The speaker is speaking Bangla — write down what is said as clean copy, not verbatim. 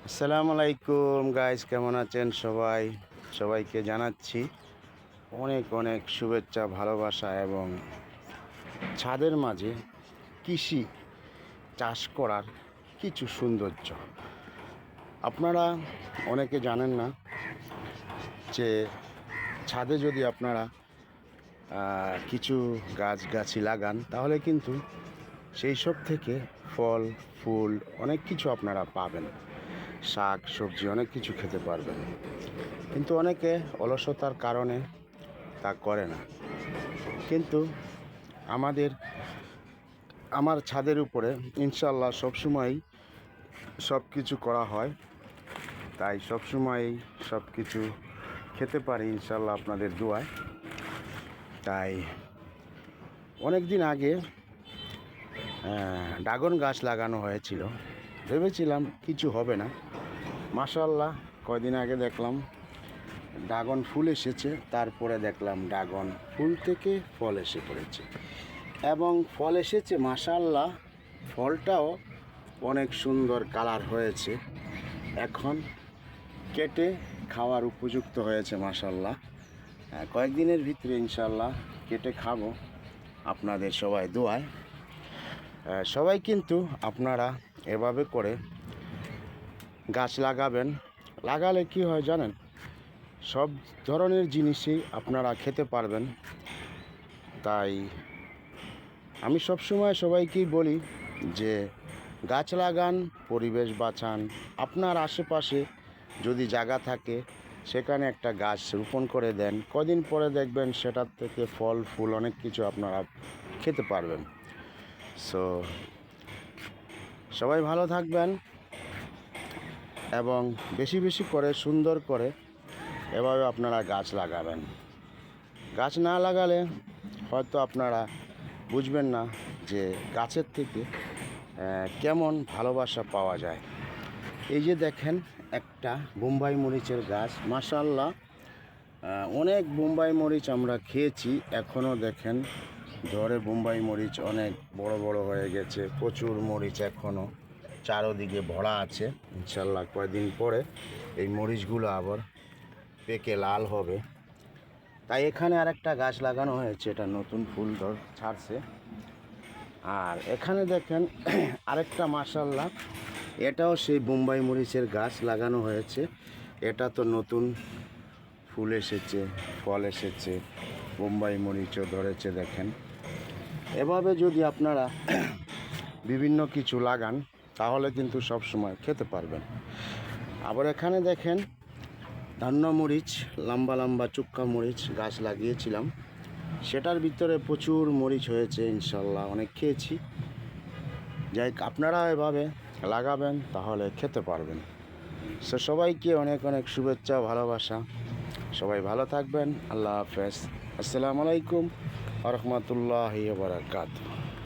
আসসালামু আলাইকুম গাইস, কেমন আছেন সবাই? সবাইকে জানাচ্ছি অনেক অনেক শুভেচ্ছা, ভালোবাসা এবং ছাদের মাঝে কৃষি চাষ করার কিছু সৌন্দর্য। আপনারা অনেকে জানেন না যে ছাদে যদি আপনারা কিছু গাছগাছি লাগান তাহলে কিন্তু সেই সব থেকে ফল ফুল অনেক কিছু আপনারা পাবেন, শাক সবজি অনেক কিছু খেতে পারবেন। কিন্তু অনেকে অলসতার কারণে তা করে না। কিন্তু আমার ছাদের উপরে ইনশাল্লাহ সবসময়ই সব কিছু করা হয়, তাই সবসময়ই সব কিছু খেতে পারি ইনশাল্লাহ আপনাদের দোয়ায়। তাই অনেক দিন আগে ড্রাগন গাছ লাগানো হয়েছিল, ভেবেছিলাম কিছু হবে না। মাশাআল্লাহ কয়দিন আগে দেখলাম ড্রাগন ফুল এসেছে, তারপরে দেখলাম ড্রাগন ফুল থেকে ফল এসে পড়েছে এবং ফল এসেছে মাশাআল্লাহ, ফলটাও অনেক সুন্দর কালার হয়েছে, এখন কেটে খাওয়ার উপযুক্ত হয়েছে মাশাআল্লাহ। কয়েকদিনের ভিতরে ইনশাআল্লাহ কেটে খাবো আপনাদের সবাই দোয়ায়। সবাই কিন্তু আপনারা এভাবে করে গাছ লাগাবেন, লাগালে কি হয় জানেন, সব ধরনের জিনিসই আপনারা খেতে পারবেন। তাই আমি সবসময় সবাইকেই বলি যে গাছ লাগান, পরিবেশ বাঁচান। আপনার আশেপাশে যদি জায়গা থাকে সেখানে একটা গাছ রোপণ করে দেন, কদিন পরে দেখবেন সেটার থেকে ফল ফুল অনেক কিছু আপনারা খেতে পারবেন। সো সবাই ভালো থাকবেন এবং বেশি বেশি করে সুন্দর করে এভাবে আপনারা গাছ লাগাবেন। গাছ না লাগালে হয়তো আপনারা বুঝবেন না যে গাছের থেকে কেমন ভালোবাসা পাওয়া যায়। এই যে দেখেন একটা বোম্বাই মরিচের গাছ, মাশাআল্লাহ অনেক বোম্বাই মরিচ আমরা খেয়েছি, এখনও দেখেন ধরে বোম্বাই মরিচ অনেক বড় বড় হয়ে গেছে, প্রচুর মরিচ এখনও চারোদিকে ভরা আছে। ইনশাল্লাহ কয়েকদিন পরে এই মরিচগুলো আবার পেকে লাল হবে। তাই এখানে আরেকটা গাছ লাগানো হয়েছে, এটা নতুন ফুল ছাড়ছে। আর এখানে দেখেন আরেকটা মাশাআল্লাহ, এটাও সেই বোম্বাই মরিচের গাছ লাগানো হয়েছে, এটা তো নতুন ফুল এসেছে, ফল এসেছে, বোম্বাই মরিচও ধরেছে দেখেন। এভাবে যদি আপনারা বিভিন্ন কিছু লাগান তাহলে কিন্তু সব সময় খেতে পারবেন। আবার এখানে দেখেন ধান্য মরিচ, লম্বা লম্বা চুক্কা মরিচ গাছ লাগিয়েছিলাম, সেটার ভিতরে প্রচুর মরিচ হয়েছে ইনশাল্লাহ, অনেক খেয়েছি। যাই আপনারা এভাবে লাগাবেন তাহলে খেতে পারবেন। সো সবাইকে অনেক অনেক শুভেচ্ছা, ভালোবাসা। সবাই ভালো থাকবেন। আল্লাহ হাফেজ। আসসালামু আলাইকুম ওয়া রাহমাতুল্লাহি ওয়া বারাকাতুহু।